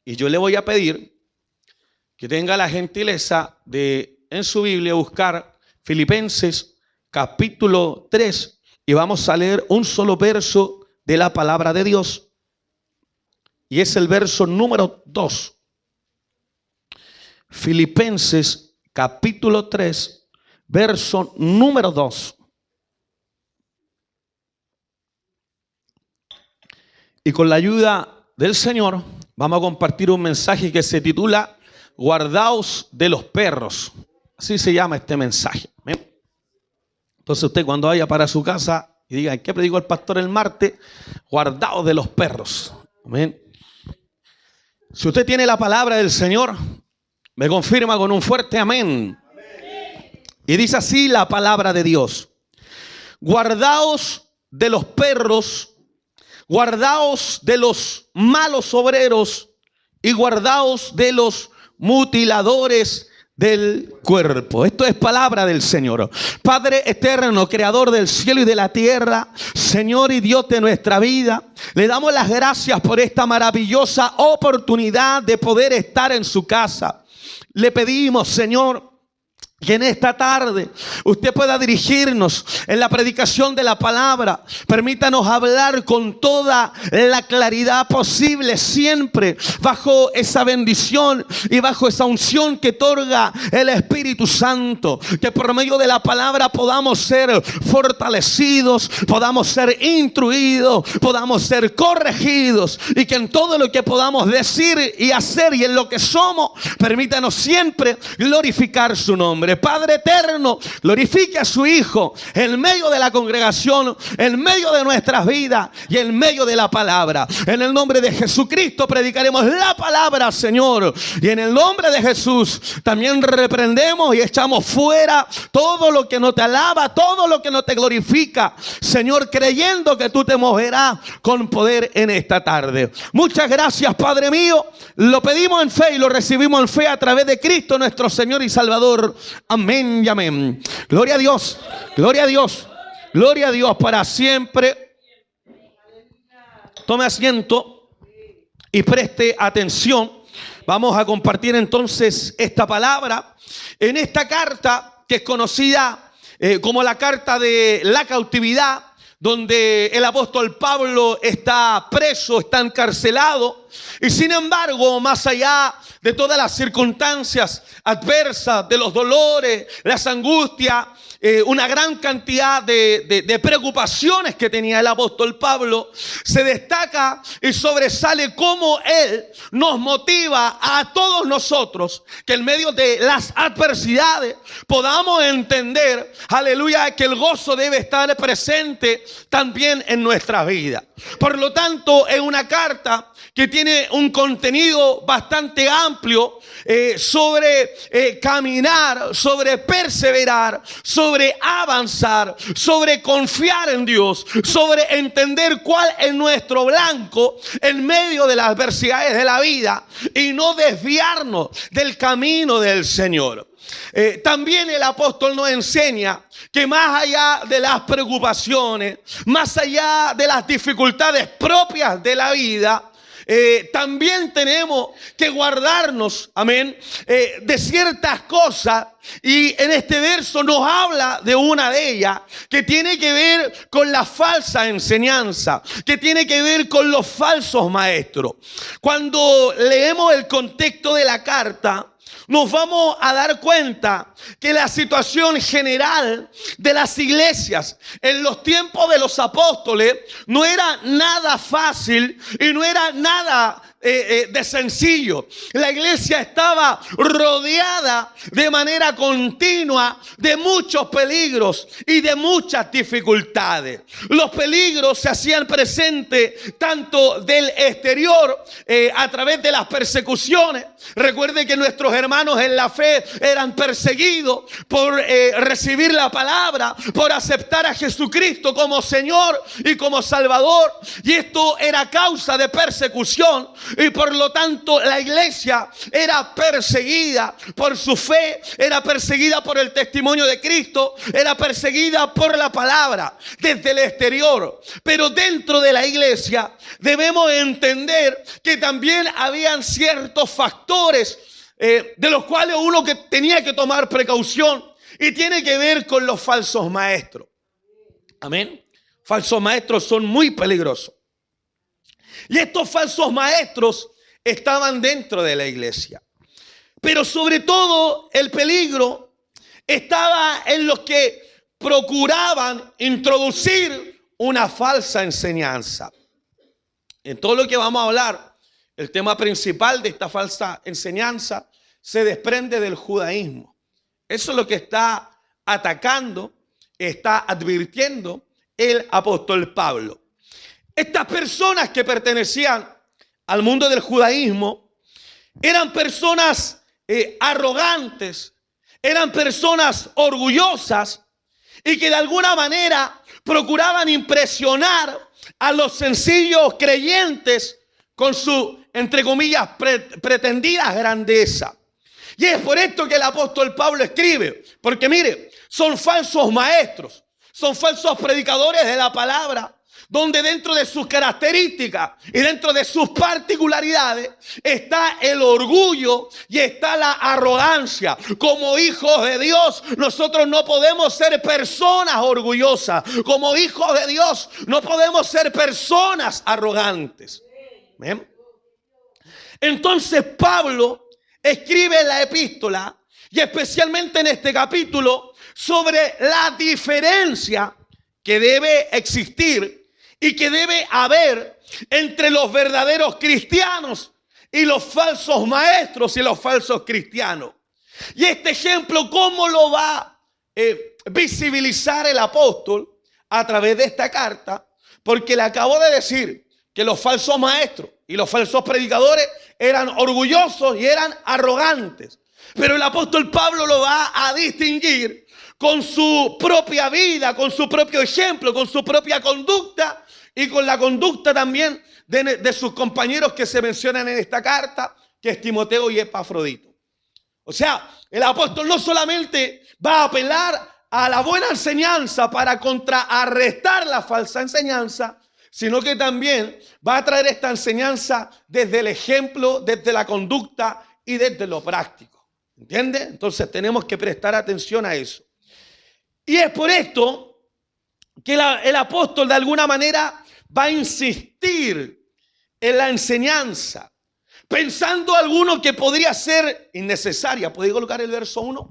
Y yo le voy a pedir que tenga la gentileza de en su Biblia buscar Filipenses capítulo 3 y vamos a leer un solo verso de la palabra de Dios. Y es el verso número 2. Filipenses capítulo 3, verso número 2. Y con la ayuda del Señor vamos a compartir un mensaje que se titula Guardaos de los perros. Así se llama este mensaje. Entonces usted cuando vaya para su casa y diga, ¿qué predicó el pastor el martes? Guardaos de los perros. Amén. Si usted tiene la palabra del Señor, me confirma con un fuerte amén. Y dice así la palabra de Dios. Guardaos de los perros, guardaos de los malos obreros y guardaos de los mutiladores del cuerpo. Esto es palabra del Señor. Padre eterno, creador del cielo y de la tierra, Señor y Dios de nuestra vida, le damos las gracias por esta maravillosa oportunidad de poder estar en su casa. Le pedimos, Señor, que en esta tarde usted pueda dirigirnos en la predicación de la palabra. Permítanos hablar con toda la claridad posible, siempre bajo esa bendición y bajo esa unción que otorga el Espíritu Santo. Que por medio de la palabra podamos ser fortalecidos, podamos ser instruidos, podamos ser corregidos, y que en todo lo que podamos decir y hacer y en lo que somos, permítanos siempre glorificar su nombre. Padre eterno, glorifique a su Hijo en medio de la congregación, en medio de nuestras vidas y en medio de la palabra. En el nombre de Jesucristo predicaremos la palabra, Señor. Y en el nombre de Jesús también reprendemos y echamos fuera todo lo que no te alaba, todo lo que no te glorifica, Señor, creyendo que tú te moverás con poder en esta tarde. Muchas gracias, Padre mío. Lo pedimos en fe y lo recibimos en fe a través de Cristo nuestro Señor y Salvador. Amén y amén. Gloria a Dios, gloria a Dios, gloria a Dios para siempre. Tome asiento y preste atención. Vamos a compartir entonces esta palabra en esta carta que es conocida como la carta de la cautividad, donde el apóstol Pablo está preso, está encarcelado, y sin embargo, más allá de todas las circunstancias adversas, de los dolores, las angustias, una gran cantidad de preocupaciones que tenía el apóstol Pablo, se destaca y sobresale cómo él nos motiva a todos nosotros que en medio de las adversidades podamos entender, aleluya, que el gozo debe estar presente también en nuestra vida. Por lo tanto, es una carta que tiene un contenido bastante amplio sobre caminar, sobre perseverar, sobre avanzar, sobre confiar en Dios, sobre entender cuál es nuestro blanco en medio de las adversidades de la vida y no desviarnos del camino del Señor. También el apóstol nos enseña que más allá de las preocupaciones, más allá de las dificultades propias de la vida, también tenemos que guardarnos, amén, de ciertas cosas. Y en este verso nos habla de una de ellas que tiene que ver con la falsa enseñanza, que tiene que ver con los falsos maestros. Cuando leemos el contexto de la carta, nos vamos a dar cuenta que la situación general de las iglesias en los tiempos de los apóstoles no era nada fácil y no era nada de sencillo. La iglesia estaba rodeada de manera continua de muchos peligros y de muchas dificultades. Los peligros se hacían presentes tanto del exterior a través de las persecuciones. Recuerde que nuestros hermanos en la fe eran perseguidos por recibir la palabra, por aceptar a Jesucristo como Señor y como Salvador. Y esto era causa de persecución, y por lo tanto la iglesia era perseguida por su fe, era perseguida por el testimonio de Cristo, era perseguida por la palabra desde el exterior. Pero dentro de la iglesia debemos entender que también habían ciertos factores de los cuales uno que tenía que tomar precaución, y tiene que ver con los falsos maestros. Amén. Falsos maestros son muy peligrosos. Y estos falsos maestros estaban dentro de la iglesia. Pero sobre todo el peligro estaba en los que procuraban introducir una falsa enseñanza. En todo lo que vamos a hablar, el tema principal de esta falsa enseñanza se desprende del judaísmo. Eso es lo que está atacando, está advirtiendo el apóstol Pablo. Estas personas que pertenecían al mundo del judaísmo eran personas arrogantes, eran personas orgullosas, y que de alguna manera procuraban impresionar a los sencillos creyentes con su, entre comillas, pretendida grandeza. Y es por esto que el apóstol Pablo escribe, porque mire, son falsos maestros, son falsos predicadores de la palabra, donde dentro de sus características y dentro de sus particularidades está el orgullo y está la arrogancia. Como hijos de Dios, nosotros no podemos ser personas orgullosas. Como hijos de Dios, no podemos ser personas arrogantes. ¿Ven? Entonces Pablo escribe la epístola, y especialmente en este capítulo, sobre la diferencia que debe existir y que debe haber entre los verdaderos cristianos y los falsos maestros y los falsos cristianos. Y este ejemplo, ¿cómo lo va a visibilizar el apóstol? A través de esta carta, porque le acabo de decir que los falsos maestros y los falsos predicadores eran orgullosos y eran arrogantes. Pero el apóstol Pablo lo va a distinguir con su propia vida, con su propio ejemplo, con su propia conducta y con la conducta también de sus compañeros que se mencionan en esta carta, que es Timoteo y Epafrodito. O sea, el apóstol no solamente va a apelar a la buena enseñanza para contrarrestar la falsa enseñanza, sino que también va a traer esta enseñanza desde el ejemplo, desde la conducta y desde lo práctico. ¿Entiende? Entonces tenemos que prestar atención a eso. Y es por esto que el apóstol de alguna manera va a insistir en la enseñanza, pensando alguno que podría ser innecesaria. ¿Podéis colocar el verso 1?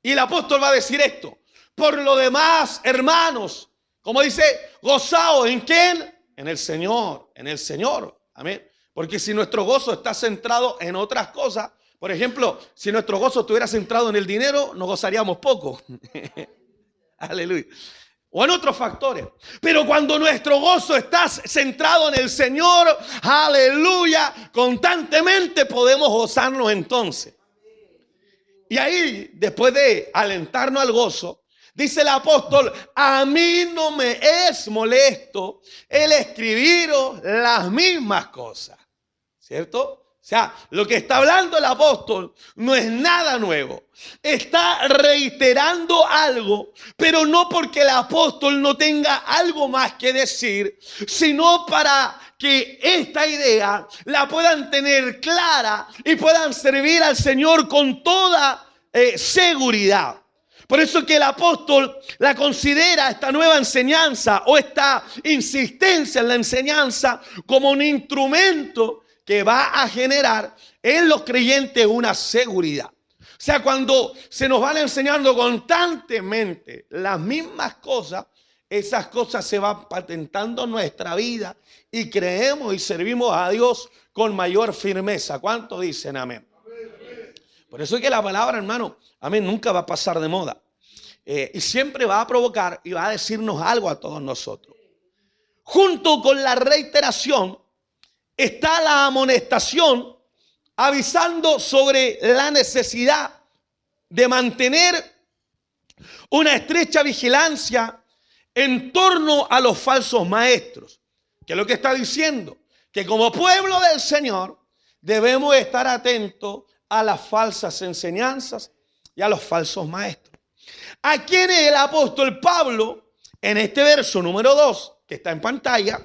Y el apóstol va a decir esto: por lo demás, hermanos, como dice, gozaos, ¿en quién? En el Señor, en el Señor. Amén. Porque si nuestro gozo está centrado en otras cosas, por ejemplo, si nuestro gozo estuviera centrado en el dinero, nos gozaríamos poco. Aleluya. O en otros factores. Pero cuando nuestro gozo está centrado en el Señor, aleluya, constantemente podemos gozarnos entonces. Y ahí, después de alentarnos al gozo, dice el apóstol: a mí no me es molesto el escribiros las mismas cosas. ¿Cierto? O sea, lo que está hablando el apóstol no es nada nuevo. Está reiterando algo, pero no porque el apóstol no tenga algo más que decir, sino para que esta idea la puedan tener clara y puedan servir al Señor con toda seguridad. Por eso que el apóstol la considera, esta nueva enseñanza o esta insistencia en la enseñanza, como un instrumento que va a generar en los creyentes una seguridad. O sea, cuando se nos van enseñando constantemente las mismas cosas, esas cosas se van patentando en nuestra vida y creemos y servimos a Dios con mayor firmeza. ¿Cuántos dicen amén? Por eso es que la palabra, hermano, amén, nunca va a pasar de moda. Y siempre va a provocar y va a decirnos algo a todos nosotros. Junto con la reiteración está la amonestación avisando sobre la necesidad de mantener una estrecha vigilancia en torno a los falsos maestros. ¿Qué es lo que está diciendo? Que como pueblo del Señor debemos estar atentos a las falsas enseñanzas y a los falsos maestros. ¿A quién el apóstol Pablo, en este verso número 2, que está en pantalla,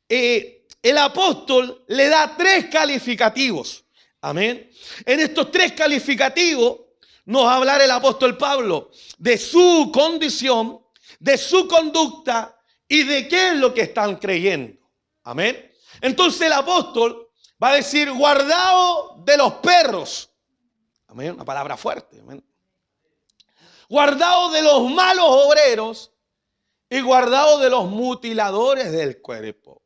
el apóstol le da 3 calificativos? Amén. En estos 3 calificativos nos va a hablar el apóstol Pablo de su condición, de su conducta y de qué es lo que están creyendo. Amén. Entonces el apóstol va a decir: guardado de los perros. Amén. Una palabra fuerte. Amén. Guardado de los malos obreros y guardado de los mutiladores del cuerpo.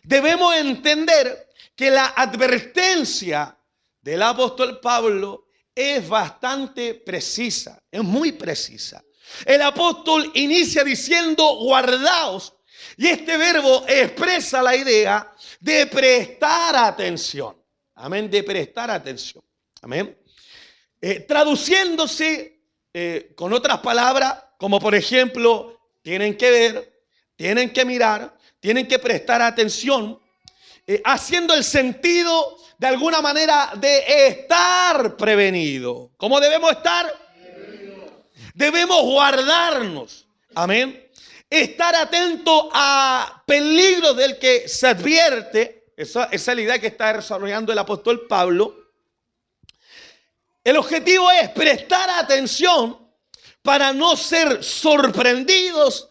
Debemos entender que la advertencia del apóstol Pablo es bastante precisa, es muy precisa. El apóstol inicia diciendo guardaos, y este verbo expresa la idea de prestar atención. Amén, de prestar atención. Amén. Traduciéndose con otras palabras, como por ejemplo, tienen que ver, tienen que mirar, tienen que prestar atención, haciendo el sentido de alguna manera de estar prevenido. ¿Cómo debemos estar? Debemos guardarnos. Amén. Estar atento a peligros del que se advierte. Esa es la idea que está desarrollando el apóstol Pablo. El objetivo es prestar atención para no ser sorprendidos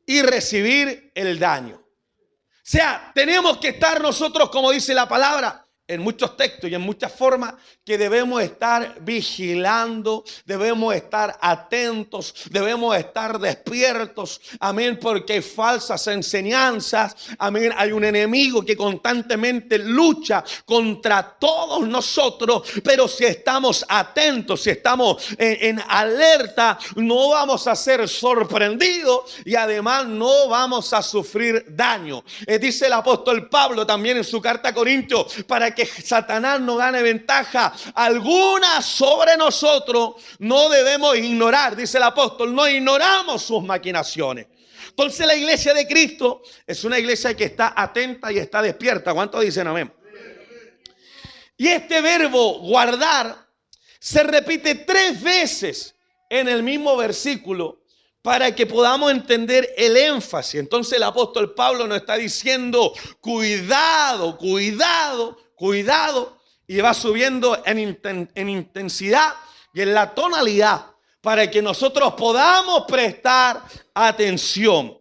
y recibir el daño. O sea, tenemos que estar nosotros, como dice la palabra, en muchos textos y en muchas formas, que debemos estar vigilando, debemos estar atentos, debemos estar despiertos. Amén, porque hay falsas enseñanzas. Amén, hay un enemigo que constantemente lucha contra todos nosotros, pero si estamos atentos, si estamos en alerta, no vamos a ser sorprendidos y además no vamos a sufrir daño. Dice el apóstol Pablo también en su carta a Corintios, para que Satanás no gane ventaja alguna sobre nosotros, no debemos ignorar, dice el apóstol, no ignoramos sus maquinaciones. Entonces la iglesia de Cristo es una iglesia que está atenta y está despierta. ¿Cuántos dicen amén? Y este verbo guardar se repite 3 veces en el mismo versículo para que podamos entender el énfasis. Entonces el apóstol Pablo nos está diciendo cuidado, cuidado, cuidado, y va subiendo en intensidad y en la tonalidad para que nosotros podamos prestar atención.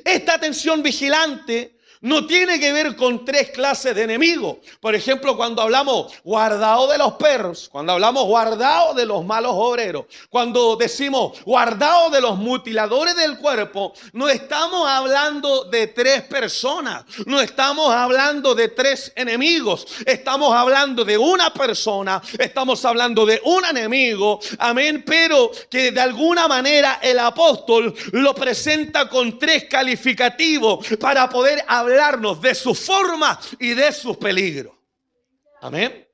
Esta atención vigilante no tiene que ver con 3 clases de enemigos. Por ejemplo, cuando hablamos guardado de los perros, cuando hablamos guardado de los malos obreros, cuando decimos guardado de los mutiladores del cuerpo, no estamos hablando de 3 personas, no estamos hablando de 3 enemigos, estamos hablando de una persona, estamos hablando de un enemigo, amén, pero que de alguna manera el apóstol lo presenta con 3 calificativos para poder hablarnos de su forma y de sus peligros. Amén.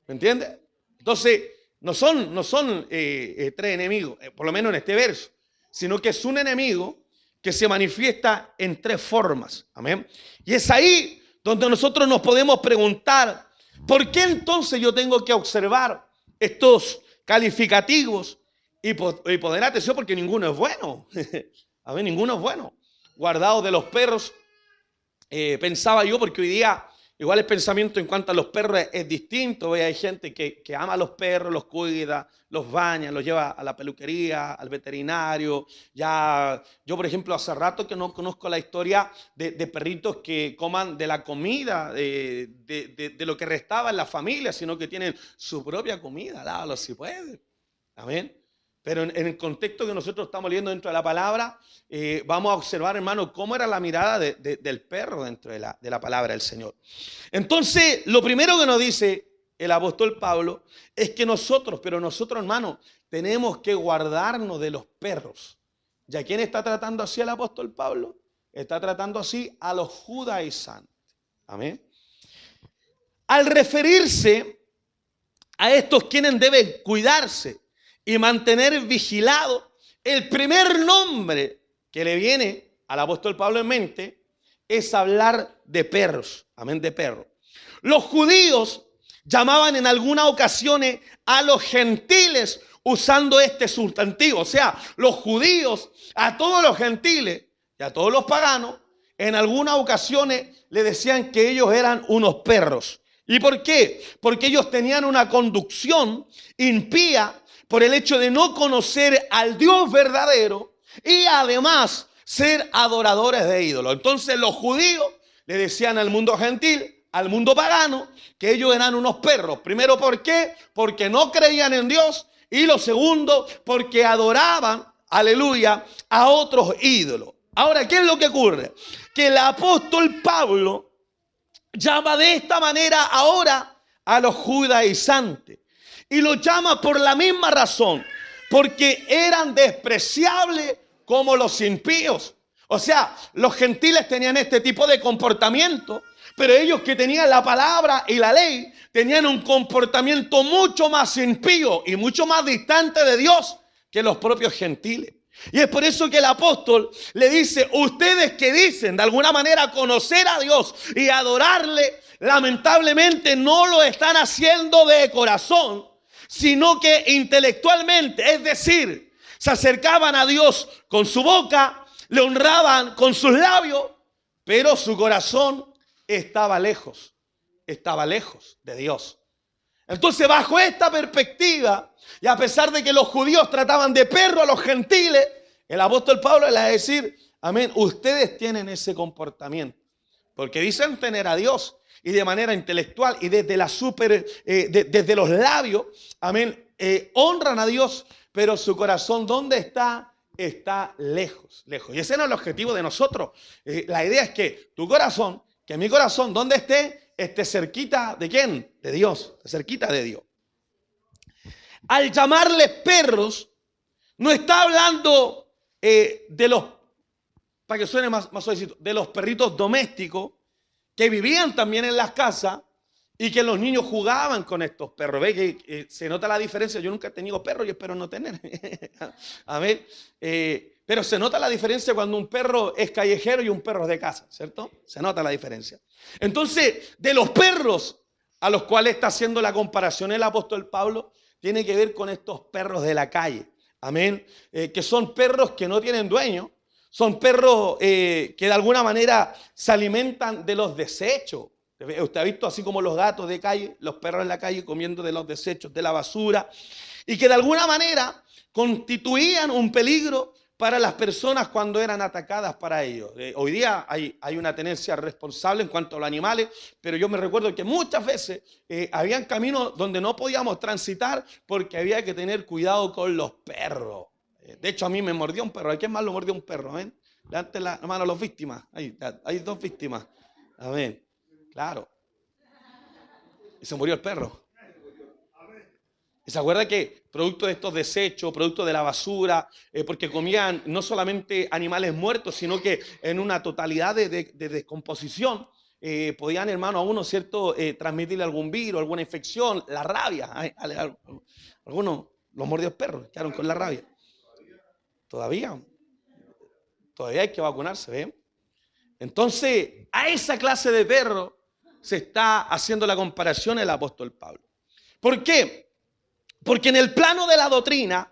¿Me entiende? Entonces, no son 3 enemigos, por lo menos en este verso, sino que es un enemigo que se manifiesta en 3 formas. Amén. Y es ahí donde nosotros nos podemos preguntar, ¿por qué entonces yo tengo que observar estos calificativos y poner atención? Porque ninguno es bueno. Amén, ninguno es bueno. Guardado de los perros. Pensaba yo, porque hoy día igual el pensamiento en cuanto a los perros es distinto. Hay gente que ama a los perros, los cuida, los baña, los lleva a la peluquería, al veterinario. Ya, yo por ejemplo hace rato que no conozco la historia de perritos que coman de la comida, de lo que restaba en la familia, sino que tienen su propia comida. Lávalo si puede. Amén. Pero en el contexto que nosotros estamos leyendo dentro de la palabra, vamos a observar, hermano, cómo era la mirada del perro dentro de la palabra del Señor. Entonces, lo primero que nos dice el apóstol Pablo es que nosotros, hermano, tenemos que guardarnos de los perros. ¿Y a quién está tratando así el apóstol Pablo? Está tratando así a los judaizantes. Amén. Al referirse a estos quienes deben cuidarse y mantener vigilado, el primer nombre que le viene al apóstol Pablo en mente es hablar de perros. Amén, de perros. Los judíos llamaban en algunas ocasiones a los gentiles usando este sustantivo. O sea, los judíos a todos los gentiles y a todos los paganos en algunas ocasiones le decían que ellos eran unos perros. ¿Y por qué? Porque ellos tenían una conducción impía por el hecho de no conocer al Dios verdadero y además ser adoradores de ídolos. Entonces los judíos le decían al mundo gentil, al mundo pagano, que ellos eran unos perros. Primero, ¿por qué? Porque no creían en Dios. Y lo segundo, porque adoraban, aleluya, a otros ídolos. Ahora, ¿qué es lo que ocurre? Que el apóstol Pablo llama de esta manera ahora a los judaizantes. Y los llama por la misma razón, porque eran despreciables como los impíos. O sea, los gentiles tenían este tipo de comportamiento, pero ellos que tenían la palabra y la ley, tenían un comportamiento mucho más impío y mucho más distante de Dios que los propios gentiles. Y es por eso que el apóstol le dice, ustedes que dicen de alguna manera conocer a Dios y adorarle, lamentablemente no lo están haciendo de corazón, sino que intelectualmente, es decir, se acercaban a Dios con su boca, le honraban con sus labios, pero su corazón estaba lejos de Dios. Entonces, bajo esta perspectiva, y a pesar de que los judíos trataban de perro a los gentiles, el apóstol Pablo le va a decir, amén, ustedes tienen ese comportamiento, porque dicen tener a Dios, y de manera intelectual, y desde desde los labios, amén, honran a Dios, pero su corazón, ¿dónde está? Está lejos. Y ese no es el objetivo de nosotros. La idea es que tu corazón, que mi corazón, ¿dónde esté cerquita de ¿quién? De Dios, cerquita de Dios. Al llamarles perros, no está hablando de los, para que suene más suavecito, de los perritos domésticos que vivían también en las casas y que los niños jugaban con estos perros. ¿Ve que se nota la diferencia? Yo nunca he tenido perro y espero no tener. A ver, pero se nota la diferencia cuando un perro es callejero y un perro es de casa, ¿cierto? Se nota la diferencia. Entonces, de los perros a los cuales está haciendo la comparación el apóstol Pablo, tiene que ver con estos perros de la calle. Amén. Que son perros que no tienen dueño. Son perros que de alguna manera se alimentan de los desechos. Usted ha visto así como los gatos de calle, los perros en la calle comiendo de los desechos, de la basura. Y que de alguna manera constituían un peligro para las personas cuando eran atacadas para ellos. Hoy día hay una tenencia responsable en cuanto a los animales, pero yo me recuerdo que muchas veces habían caminos donde no podíamos transitar porque había que tener cuidado con los perros. De hecho, a mí me mordió un perro. ¿A quién más lo mordió un perro? ¿Eh? Levanten la mano a las víctimas. Hay 2 víctimas. Amén. Claro. Y se murió el perro. ¿Y se acuerda que producto de estos desechos, producto de la basura, porque comían no solamente animales muertos, sino que en una totalidad de descomposición, podían, hermano, a uno, ¿cierto?, transmitirle algún virus, alguna infección, la rabia. Algunos los mordió el perro, quedaron con la rabia. Todavía hay que vacunarse, ¿ve? Entonces, a esa clase de perro se está haciendo la comparación el apóstol Pablo. ¿Por qué? Porque en el plano de la doctrina,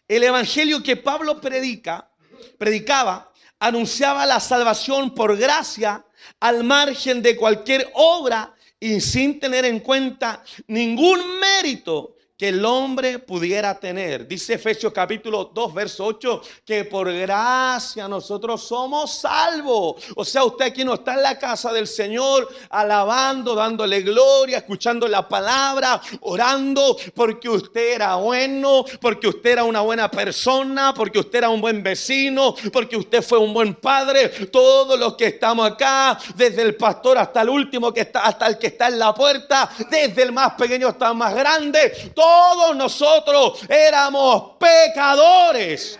el evangelio que Pablo predicaba, anunciaba la salvación por gracia al margen de cualquier obra y sin tener en cuenta ningún mérito que el hombre pudiera tener. Dice Efesios capítulo 2, verso 8, que por gracia nosotros somos salvos. O sea, usted aquí no está en la casa del Señor, alabando, dándole gloria, escuchando la palabra, orando, porque usted era bueno, porque usted era una buena persona, porque usted era un buen vecino, porque usted fue un buen padre. Todos los que estamos acá, desde el pastor hasta el último que está, hasta el que está en la puerta, desde el más pequeño hasta el más grande, todos nosotros éramos pecadores.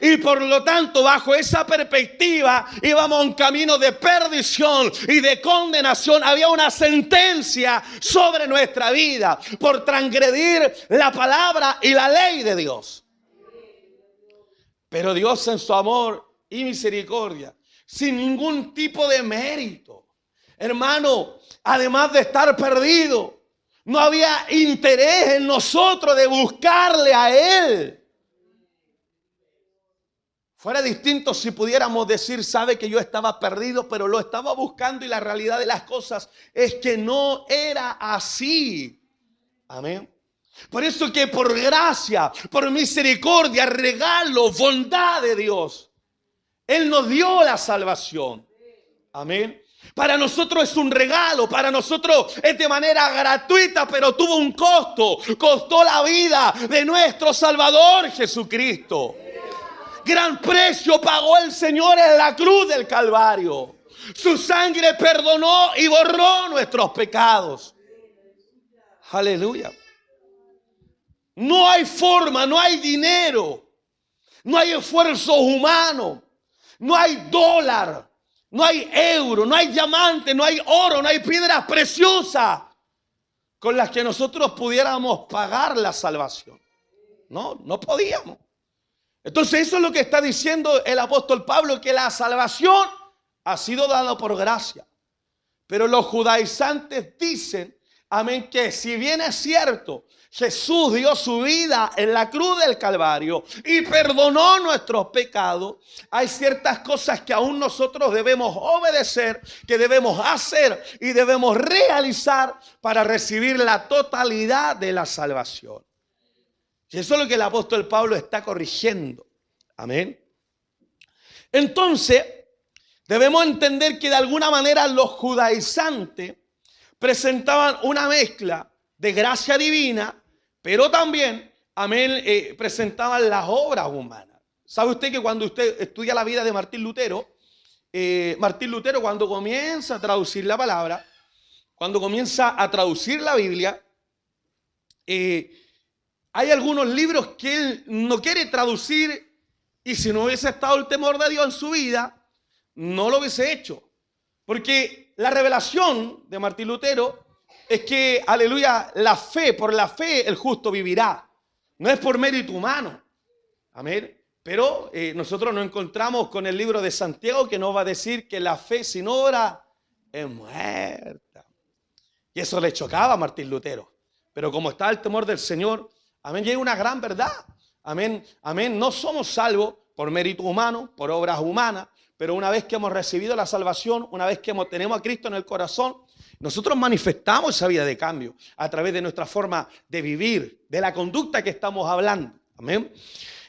Y por lo tanto, bajo esa perspectiva, íbamos a un camino de perdición y de condenación. Había una sentencia sobre nuestra vida por transgredir la palabra y la ley de Dios. Pero Dios, en su amor y misericordia, sin ningún tipo de mérito, hermano, además de estar perdido, no había interés en nosotros de buscarle a Él. Fuera distinto si pudiéramos decir, sabe que yo estaba perdido, pero lo estaba buscando, y la realidad de las cosas es que no era así. Amén. Por eso que por gracia, por misericordia, regalo, bondad de Dios, Él nos dio la salvación. Amén. Para nosotros es un regalo, para nosotros es de manera gratuita, pero tuvo un costo. Costó la vida de nuestro Salvador Jesucristo. Gran precio pagó el Señor en la cruz del Calvario. Su sangre perdonó y borró nuestros pecados. Aleluya. No hay forma, no hay dinero, no hay esfuerzos humanos, no hay dólar, no hay euro, no hay diamante, no hay oro, no hay piedras preciosas con las que nosotros pudiéramos pagar la salvación. No podíamos. Entonces eso es lo que está diciendo el apóstol Pablo, que la salvación ha sido dada por gracia. Pero los judaizantes dicen, amén, que si bien es cierto, Jesús dio su vida en la cruz del Calvario y perdonó nuestros pecados, hay ciertas cosas que aún nosotros debemos obedecer, que debemos hacer y debemos realizar para recibir la totalidad de la salvación. Y eso es lo que el apóstol Pablo está corrigiendo. Amén. Entonces, debemos entender que de alguna manera los judaizantes presentaban una mezcla de gracia divina, pero también, amén, presentaban las obras humanas. ¿Sabe usted que cuando usted estudia la vida de Martín Lutero cuando comienza a traducir la palabra, cuando comienza a traducir la Biblia, hay algunos libros que él no quiere traducir, y si no hubiese estado el temor de Dios en su vida, no lo hubiese hecho. Porque la revelación de Martín Lutero es que, aleluya, por la fe el justo vivirá. No es por mérito humano. Amén. Pero nosotros nos encontramos con el libro de Santiago, que nos va a decir que la fe sin obra es muerta. Y eso le chocaba a Martín Lutero. Pero como está el temor del Señor, amén, llega una gran verdad. Amén, amén. No somos salvos por mérito humano, por obras humanas, pero una vez que hemos recibido la salvación, una vez que tenemos a Cristo en el corazón, nosotros manifestamos esa vida de cambio a través de nuestra forma de vivir, de la conducta que estamos hablando. Amén.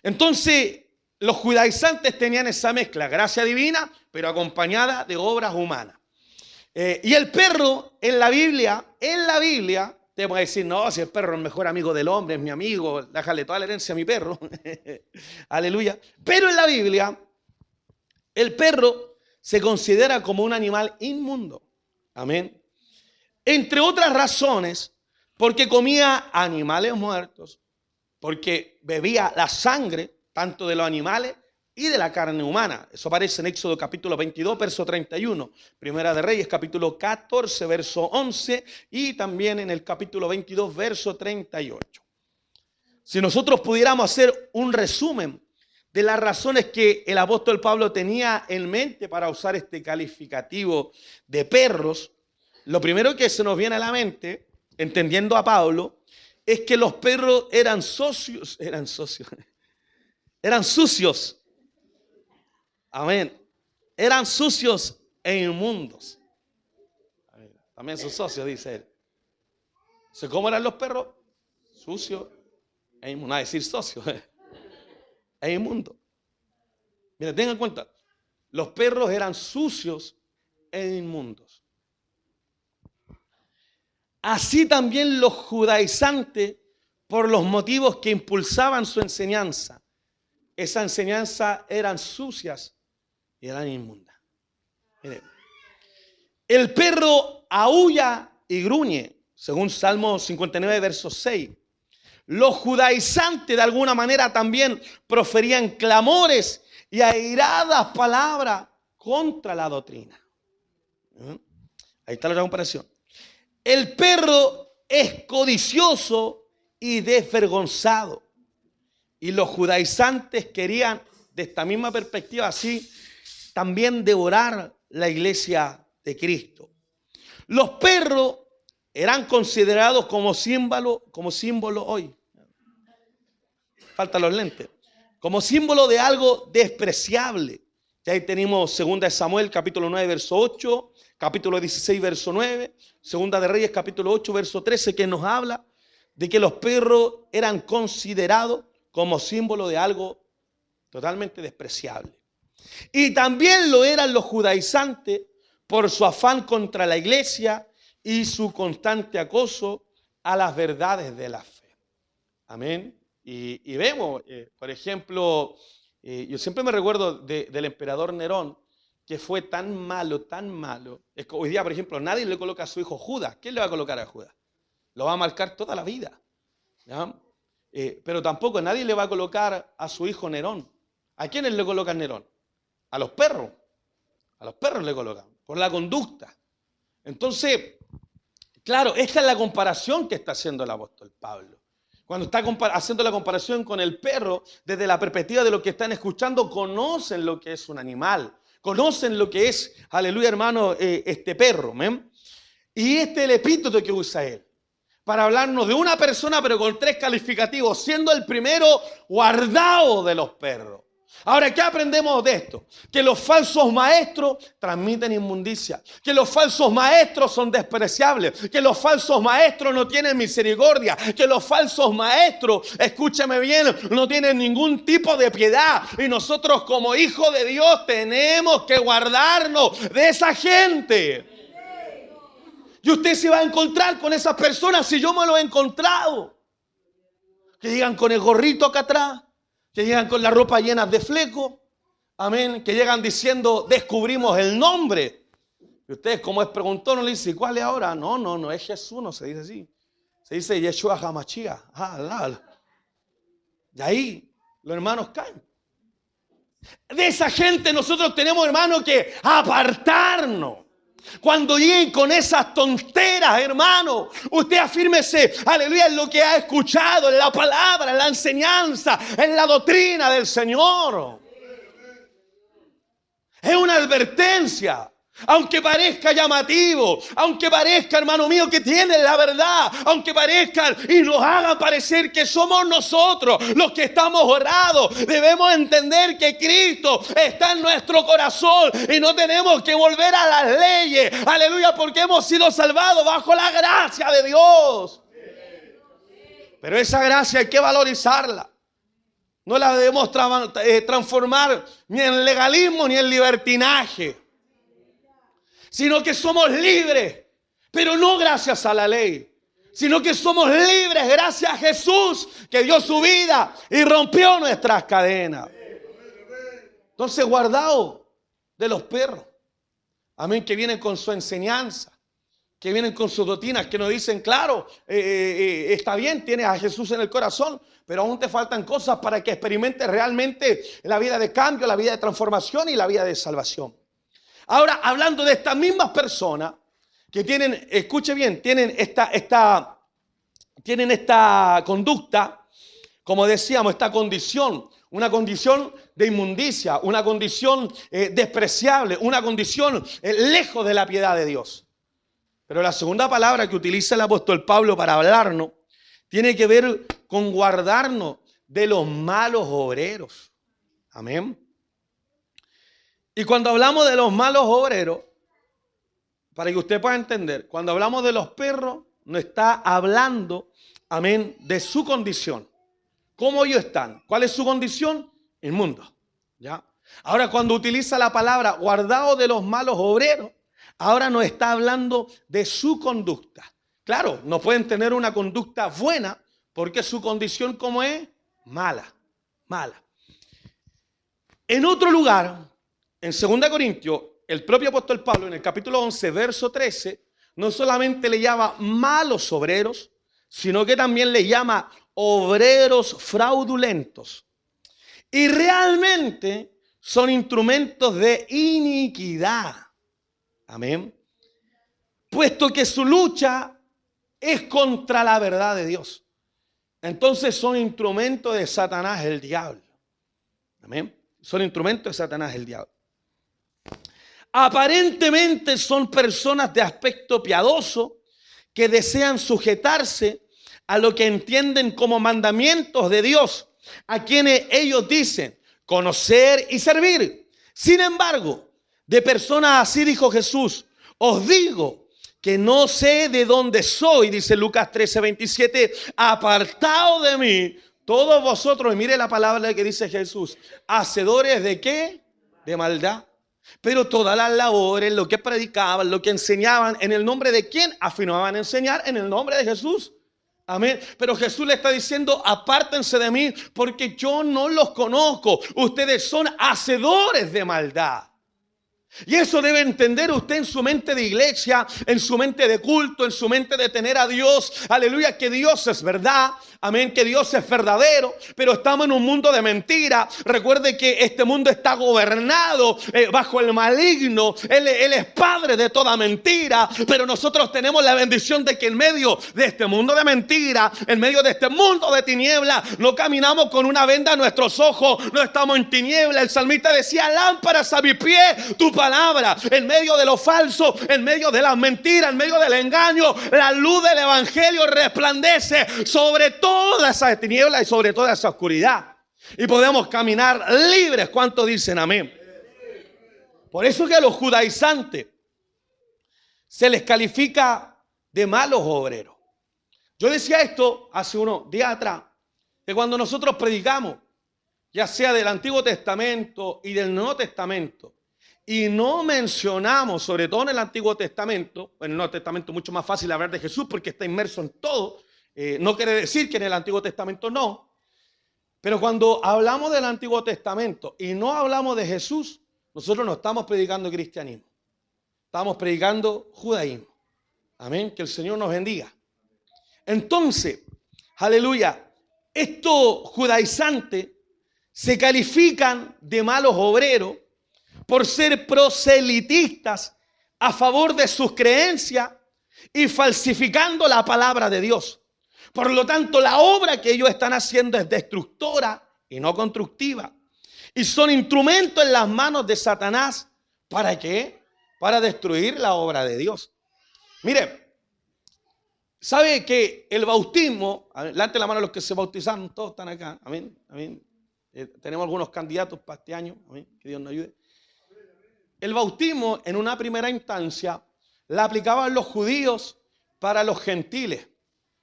Entonces, los judaizantes tenían esa mezcla, gracia divina, pero acompañada de obras humanas. Y el perro en la Biblia, te puede decir, no, si el perro es el mejor amigo del hombre, es mi amigo, déjale toda la herencia a mi perro. Aleluya. Pero en la Biblia, el perro se considera como un animal inmundo. Amén. Entre otras razones, porque comía animales muertos, porque bebía la sangre tanto de los animales y de la carne humana. Eso aparece en Éxodo capítulo 22, verso 31. Primera de Reyes, capítulo 14, verso 11. Y también en el capítulo 22, verso 38. Si nosotros pudiéramos hacer un resumen de las razones que el apóstol Pablo tenía en mente para usar este calificativo de perros, lo primero que se nos viene a la mente, entendiendo a Pablo, es que los perros eran sucios. Amén. Eran sucios e inmundos. También sus socios, dice él. ¿Cómo eran los perros? Sucios e inmundos. No, decir socios. E inmundos. Mira, tengan en cuenta. Los perros eran sucios e inmundos. Así también los judaizantes, por los motivos que impulsaban su enseñanza. Esa enseñanza eran sucias y eran inmundas. Mire, el perro aúlla y gruñe, según Salmo 59, verso 6. Los judaizantes de alguna manera también proferían clamores y airadas palabras contra la doctrina. Ahí está la comparación. El perro es codicioso y desvergonzado. Y los judaizantes querían, de esta misma perspectiva así, también devorar la iglesia de Cristo. Los perros eran considerados como símbolo hoy. Faltan los lentes. Como símbolo de algo despreciable. Y ahí tenemos 2 Samuel capítulo 9 verso 8, capítulo 16 verso 9, 2 de Reyes capítulo 8 verso 13, que nos habla de que los perros eran considerados como símbolo de algo totalmente despreciable. Y también lo eran los judaizantes por su afán contra la iglesia y su constante acoso a las verdades de la fe. Amén. Y vemos, por ejemplo, yo siempre me recuerdo del emperador Nerón, que fue tan malo. Es que hoy día, por ejemplo, nadie le coloca a su hijo Judas. ¿Quién le va a colocar a Judas? Lo va a marcar toda la vida. ¿Ya? Pero tampoco nadie le va a colocar a su hijo Nerón. ¿A quiénes le colocan Nerón? A los perros. A los perros le colocan, por la conducta. Entonces, claro, esta es la comparación que está haciendo el apóstol Pablo. Cuando está haciendo la comparación con el perro, desde la perspectiva de lo que están escuchando, conocen lo que es un animal, conocen lo que es, aleluya hermano, este perro. ¿men? Y este es el epíteto que usa él, para hablarnos de una persona, pero con 3 calificativos, siendo el primero guardado de los perros. Ahora, ¿qué aprendemos de esto? Que los falsos maestros transmiten inmundicia, que los falsos maestros son despreciables, que los falsos maestros no tienen misericordia, que los falsos maestros, escúcheme bien, no tienen ningún tipo de piedad. Y nosotros como hijos de Dios tenemos que guardarnos de esa gente. Y usted se va a encontrar con esas personas, si yo me lo he encontrado, que llegan con el gorrito acá atrás, que llegan con la ropa llena de flecos, amén, que llegan diciendo, descubrimos el nombre. Y ustedes, como es preguntó, no le dicen, ¿cuál es ahora? No es Jesús, no se dice así. Se dice Yeshua HaMashiach. Y ahí los hermanos caen. De esa gente nosotros tenemos, hermanos, que apartarnos. Cuando lleguen con esas tonteras, hermano, usted afírmese, aleluya, en lo que ha escuchado, en la palabra, en la enseñanza, en la doctrina del Señor. Es una advertencia. Aunque parezca llamativo, aunque parezca, hermano mío, que tiene la verdad, aunque parezcan y nos hagan parecer que somos nosotros los que estamos orados, debemos entender que Cristo está en nuestro corazón y no tenemos que volver a las leyes, aleluya, porque hemos sido salvados bajo la gracia de Dios. Pero esa gracia hay que valorizarla. No la debemos transformar ni en legalismo ni en libertinaje, sino que somos libres, pero no gracias a la ley, sino que somos libres gracias a Jesús, que dio su vida y rompió nuestras cadenas. Entonces, guardaos de los perros, amén, que vienen con su enseñanza, que vienen con sus doctrinas, que nos dicen, claro, está bien, tienes a Jesús en el corazón, pero aún te faltan cosas para que experimentes realmente la vida de cambio, la vida de transformación y la vida de salvación. Ahora, hablando de estas mismas personas que tienen, escuche bien, tienen esta conducta, como decíamos, esta condición, una condición de inmundicia, una condición despreciable, una condición lejos de la piedad de Dios. Pero la segunda palabra que utiliza el apóstol Pablo para hablarnos tiene que ver con guardarnos de los malos obreros. Amén. Y cuando hablamos de los malos obreros, para que usted pueda entender, cuando hablamos de los perros, no está hablando, amén, de su condición. ¿Cómo ellos están? ¿Cuál es su condición? Inmundo. ¿Ya? Ahora, cuando utiliza la palabra guardado de los malos obreros, ahora nos está hablando de su conducta. Claro, no pueden tener una conducta buena porque su condición, ¿cómo es? Mala. En otro lugar, en 2 Corintios, el propio apóstol Pablo, en el capítulo 11, verso 13, no solamente le llama malos obreros, sino que también le llama obreros fraudulentos y realmente son instrumentos de iniquidad. Amén. Puesto que su lucha es contra la verdad de Dios. Entonces son instrumentos de Satanás, el diablo. Amén. Son instrumentos de Satanás, el diablo. Aparentemente son personas de aspecto piadoso que desean sujetarse a lo que entienden como mandamientos de Dios, a quienes ellos dicen conocer y servir. Sin embargo, de personas así dijo Jesús: os digo que no sé de dónde soy, dice Lucas 13:27, apartado de mí todos vosotros, y mire la palabra que dice Jesús, hacedores ¿de qué? De maldad. Pero todas las labores, lo que predicaban, lo que enseñaban, ¿en el nombre de quién? Afirmaban enseñar en el nombre de Jesús. Amén. Pero Jesús le está diciendo: apártense de mí porque yo no los conozco. Ustedes son hacedores de maldad. Y eso debe entender usted en su mente de iglesia, en su mente de culto, en su mente de tener a Dios. Aleluya, que Dios es verdad. Amén, que Dios es verdadero. Pero estamos en un mundo de mentira. Recuerde que este mundo está gobernado bajo el maligno. Él es padre de toda mentira. Pero nosotros tenemos la bendición de que en medio de este mundo de mentira, en medio de este mundo de tiniebla, no caminamos con una venda en nuestros ojos. No estamos en tiniebla. El salmista decía: lámparas a mi pie tu palabra. En medio de lo falso, en medio de las mentiras, en medio del engaño, la luz del evangelio resplandece sobre toda esa tiniebla y sobre toda esa oscuridad. Y podemos caminar libres. ¿Cuántos dicen amén? Por eso que a los judaizantes se les califica de malos obreros. Yo decía esto hace unos días atrás, que cuando nosotros predicamos, ya sea del Antiguo Testamento y del Nuevo Testamento, y no mencionamos, sobre todo en el Antiguo Testamento, en el Nuevo Testamento es mucho más fácil hablar de Jesús porque está inmerso en todo. No quiere decir que en el Antiguo Testamento no. Pero cuando hablamos del Antiguo Testamento y no hablamos de Jesús, nosotros no estamos predicando cristianismo. Estamos predicando judaísmo. Amén. Que el Señor nos bendiga. Entonces, aleluya, estos judaizantes se califican de malos obreros por ser proselitistas a favor de sus creencias y falsificando la palabra de Dios. Por lo tanto, la obra que ellos están haciendo es destructora y no constructiva. Y son instrumentos en las manos de Satanás. ¿Para qué? Para destruir la obra de Dios. Mire, ¿sabe que el bautismo, levante la mano a los que se bautizaron, todos están acá, amén, amén. Tenemos algunos candidatos para este año, amén, que Dios nos ayude. El bautismo en una primera instancia la aplicaban los judíos para los gentiles,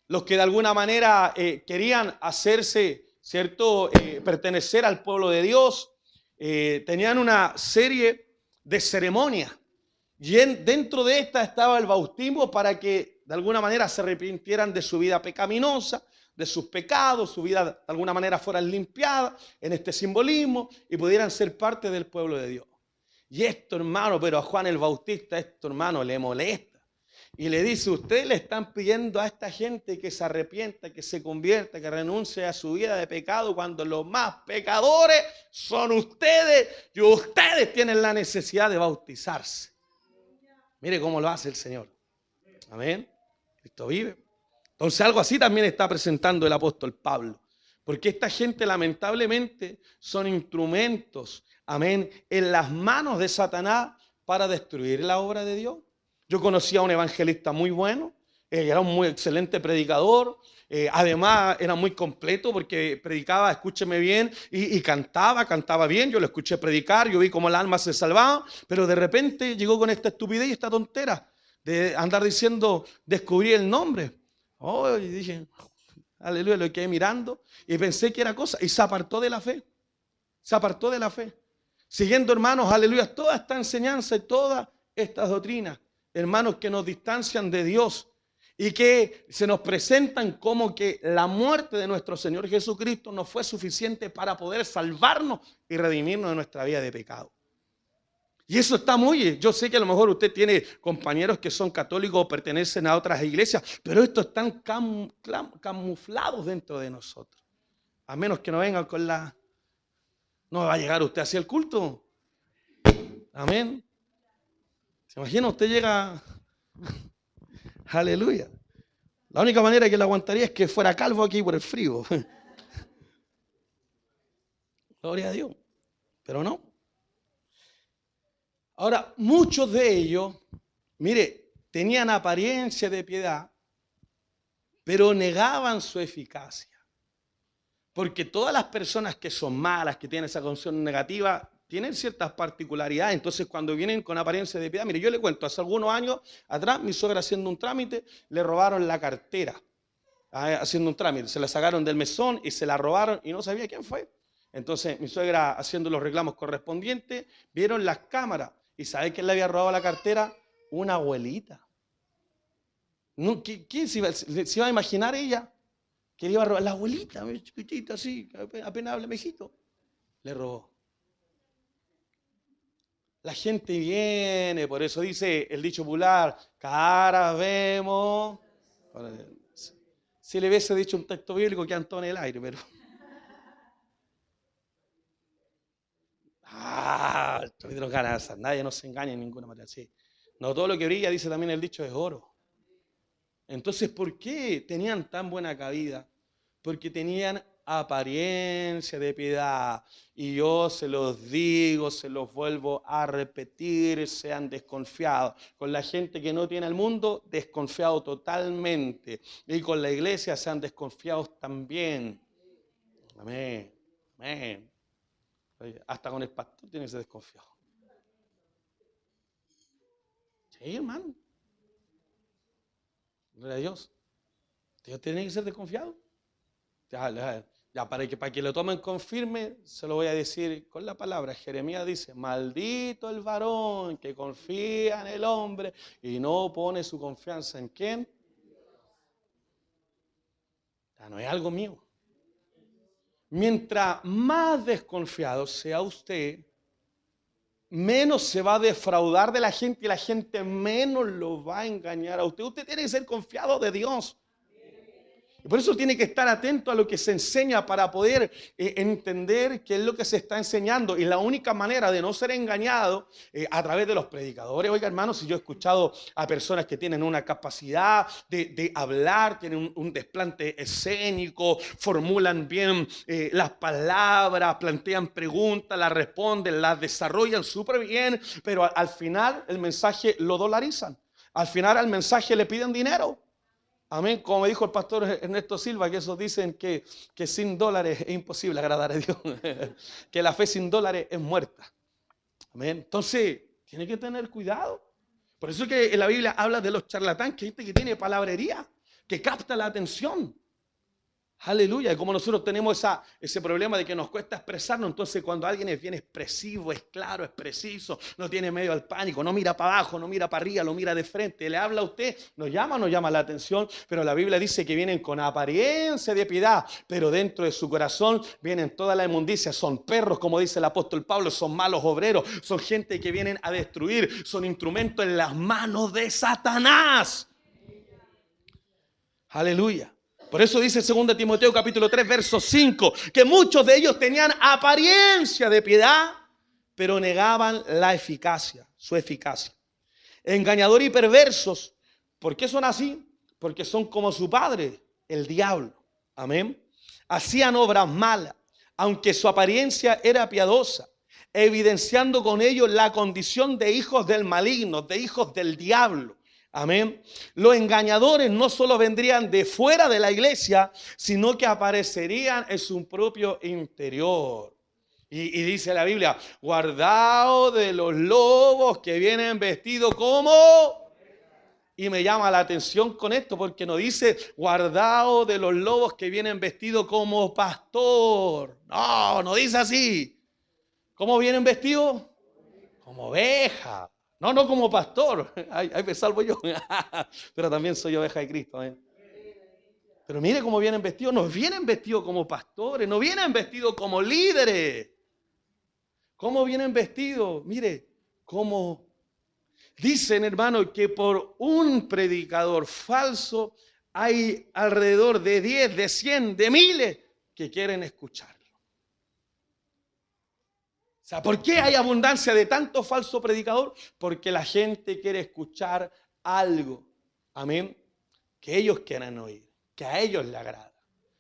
los que de alguna manera querían hacerse, ¿cierto?, pertenecer al pueblo de Dios. Tenían una serie de ceremonias y dentro de esta estaba el bautismo para que de alguna manera se arrepintieran de su vida pecaminosa, de sus pecados, su vida de alguna manera fuera limpiada en este simbolismo y pudieran ser parte del pueblo de Dios. Y esto, hermano, pero a Juan el Bautista, esto, hermano, le molesta. Y le dice: ustedes le están pidiendo a esta gente que se arrepienta, que se convierta, que renuncie a su vida de pecado, cuando los más pecadores son ustedes y ustedes tienen la necesidad de bautizarse. Mire cómo lo hace el Señor. Amén. Cristo vive. Entonces algo así también está presentando el apóstol Pablo. Porque esta gente lamentablemente son instrumentos, amén, en las manos de Satanás para destruir la obra de Dios. Yo conocí a un evangelista muy bueno, era un muy excelente predicador, además era muy completo porque predicaba, escúcheme bien, y cantaba bien. Yo lo escuché predicar, yo vi cómo el alma se salvaba, pero de repente llegó con esta estupidez y esta tontera de andar diciendo, descubrí el nombre. Oh, y dije, aleluya, lo quedé mirando y pensé que era cosa, y se apartó de la fe. Se apartó de la fe. Siguiendo, hermanos, aleluya, toda esta enseñanza y todas estas doctrinas, hermanos, que nos distancian de Dios y que se nos presentan como que la muerte de nuestro Señor Jesucristo no fue suficiente para poder salvarnos y redimirnos de nuestra vida de pecado. Y eso está muy, yo sé que a lo mejor usted tiene compañeros que son católicos o pertenecen a otras iglesias, pero estos están camuflados dentro de nosotros. A menos que no vengan con la... No va a llegar usted hacia el culto. Amén. ¿Se imagina? Usted llega... Aleluya. La única manera que lo aguantaría es que fuera calvo aquí por el frío. Gloria a Dios. Pero no. Ahora, muchos de ellos, mire, tenían apariencia de piedad, pero negaban su eficacia. Porque todas las personas que son malas, que tienen esa condición negativa, tienen ciertas particularidades. Entonces, cuando vienen con apariencia de piedad, mire, yo le cuento, hace algunos años atrás, mi suegra haciendo un trámite, le robaron la cartera, haciendo un trámite. Se la sacaron del mesón y se la robaron y no sabía quién fue. Entonces, mi suegra, haciendo los reclamos correspondientes, vieron las cámaras. ¿Y sabe quién le había robado la cartera? Una abuelita. ¿Quién se iba a imaginar ella que le iba a robar? La abuelita, chiquitita así, apenas habla mejito. Le robó. La gente viene, por eso dice el dicho popular, caras vemos. Si le hubiese dicho un texto bíblico, quedan todo en el aire, pero... tuvieron ganas, nadie nos engaña en ninguna manera. Sí. No todo lo que brilla, dice también el dicho, es oro. Entonces, ¿por qué tenían tan buena cabida? Porque tenían apariencia de piedad. Y yo se los digo, se los vuelvo a repetir, sean desconfiados. Con la gente que no tiene el mundo, desconfiados totalmente. Y con la iglesia sean desconfiados también. Amén. Amén. Hasta con el pastor tiene que ser desconfiado. Sí, hermano. Gloria a Dios. Dios tiene que ser desconfiado. Ya para que lo tomen con firme, se lo voy a decir con la palabra. Jeremías dice, maldito el varón que confía en el hombre y no pone su confianza en ¿quién? Ya no es algo mío. Mientras más desconfiado sea usted, menos se va a defraudar de la gente y la gente menos lo va a engañar a usted. Usted tiene que ser confiado de Dios. Y por eso tiene que estar atento a lo que se enseña para poder entender qué es lo que se está enseñando. Y la única manera de no ser engañado a través de los predicadores. Oiga, hermanos, si yo he escuchado a personas que tienen una capacidad de hablar, tienen un desplante escénico, formulan bien las palabras, plantean preguntas, las responden, las desarrollan súper bien, pero al final el mensaje lo dolarizan. Al final al mensaje le piden dinero. Amén, como dijo el pastor Ernesto Silva, que esos dicen que sin dólares es imposible agradar a Dios, que la fe sin dólares es muerta. Amén, entonces tiene que tener cuidado. Por eso es que en la Biblia habla de los charlatanes, que gente que tiene palabrería, que capta la atención. Aleluya, y como nosotros tenemos ese problema de que nos cuesta expresarnos, entonces cuando alguien es bien expresivo, es claro, es preciso, no tiene medio al pánico, no mira para abajo, no mira para arriba, lo mira de frente, le habla a usted, nos llama la atención, pero la Biblia dice que vienen con apariencia de piedad, pero dentro de su corazón vienen toda la inmundicia, son perros, como dice el apóstol Pablo, son malos obreros, son gente que vienen a destruir, son instrumentos en las manos de Satanás. Aleluya. Por eso dice 2 Timoteo capítulo 3, verso 5, que muchos de ellos tenían apariencia de piedad, pero negaban la eficacia, su eficacia. Engañadores y perversos. ¿Por qué son así? Porque son como su padre, el diablo. Amén. Hacían obras malas, aunque su apariencia era piadosa, evidenciando con ello la condición de hijos del maligno, de hijos del diablo. Amén. Los engañadores no solo vendrían de fuera de la iglesia, sino que aparecerían en su propio interior. Y dice la Biblia, guardaos de los lobos que vienen vestidos como... Y me llama la atención con esto porque nos dice, guardaos de los lobos que vienen vestidos como pastor. No dice así. ¿Cómo vienen vestidos? Como oveja. No como pastor, ahí me salvo yo, pero también soy oveja de Cristo. Pero mire cómo vienen vestidos, no vienen vestidos como pastores, no vienen vestidos como líderes. ¿Cómo vienen vestidos? Mire, como dicen, hermano, que por un predicador falso hay alrededor de 10, de 100, de miles que quieren escucharlo. O sea, ¿por qué hay abundancia de tanto falso predicador? Porque la gente quiere escuchar algo, amén, que ellos quieran oír, que a ellos les agrada.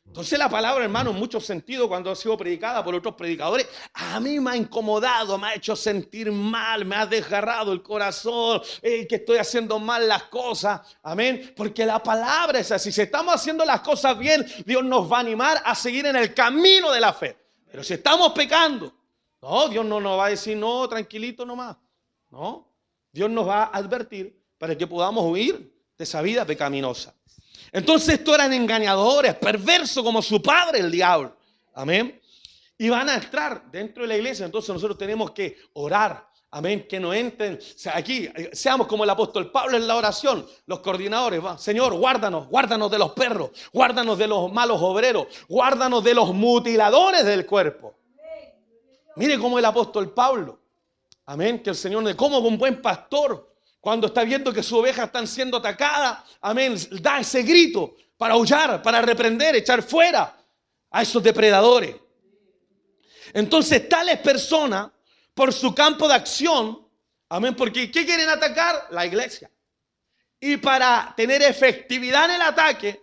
Entonces la palabra, hermano, en muchos sentidos, cuando ha sido predicada por otros predicadores, a mí me ha incomodado, me ha hecho sentir mal, me ha desgarrado el corazón, que estoy haciendo mal las cosas, amén, porque la palabra es así. Si estamos haciendo las cosas bien, Dios nos va a animar a seguir en el camino de la fe. Pero si estamos pecando, no, Dios no nos va a decir, no, tranquilito nomás, no, Dios nos va a advertir para que podamos huir de esa vida pecaminosa. Entonces estos eran engañadores, perversos como su padre, el diablo. Amén. Y van a entrar dentro de la iglesia. Entonces nosotros tenemos que orar. Amén. Que no entren. O sea, aquí seamos como el apóstol Pablo en la oración. Los coordinadores. ¿Va? Señor, guárdanos. Guárdanos de los perros. Guárdanos de los malos obreros. Guárdanos de los mutiladores del cuerpo. Mire cómo el apóstol Pablo. Amén. Que el Señor, como un buen pastor, cuando está viendo que sus ovejas están siendo atacadas, amén, da ese grito para aullar, para reprender, echar fuera a esos depredadores. Entonces, tales personas, por su campo de acción, amén, porque ¿qué quieren atacar? La iglesia. Y para tener efectividad en el ataque,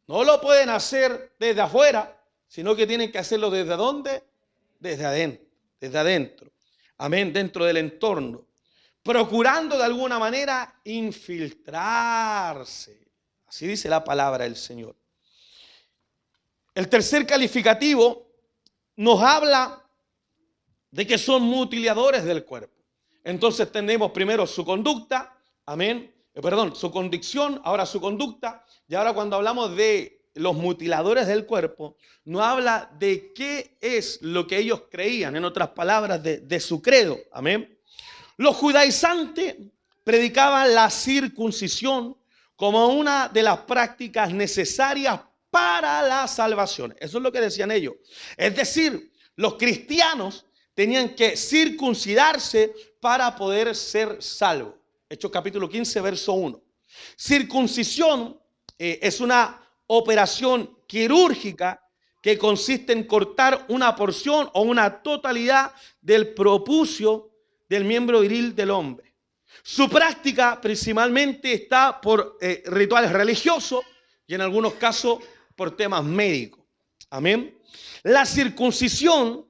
no lo pueden hacer desde afuera, sino que tienen que hacerlo ¿desde dónde? Desde adentro, desde adentro. Amén, dentro del entorno. Procurando de alguna manera infiltrarse. Así dice la palabra del Señor. El tercer calificativo nos habla de que son mutiladores del cuerpo. Entonces tenemos primero su conducta, amén, su condición, ahora su conducta, y ahora cuando hablamos de los mutiladores del cuerpo, nos habla de qué es lo que ellos creían, en otras palabras, de su credo, amén. Los judaizantes predicaban la circuncisión como una de las prácticas necesarias para la salvación. Eso es lo que decían ellos. Es decir, los cristianos tenían que circuncidarse para poder ser salvos. Hechos capítulo 15, verso 1. Circuncisión es una operación quirúrgica que consiste en cortar una porción o una totalidad del prepucio del miembro viril del hombre. Su práctica principalmente está por rituales religiosos y en algunos casos por temas médicos. Amén. La circuncisión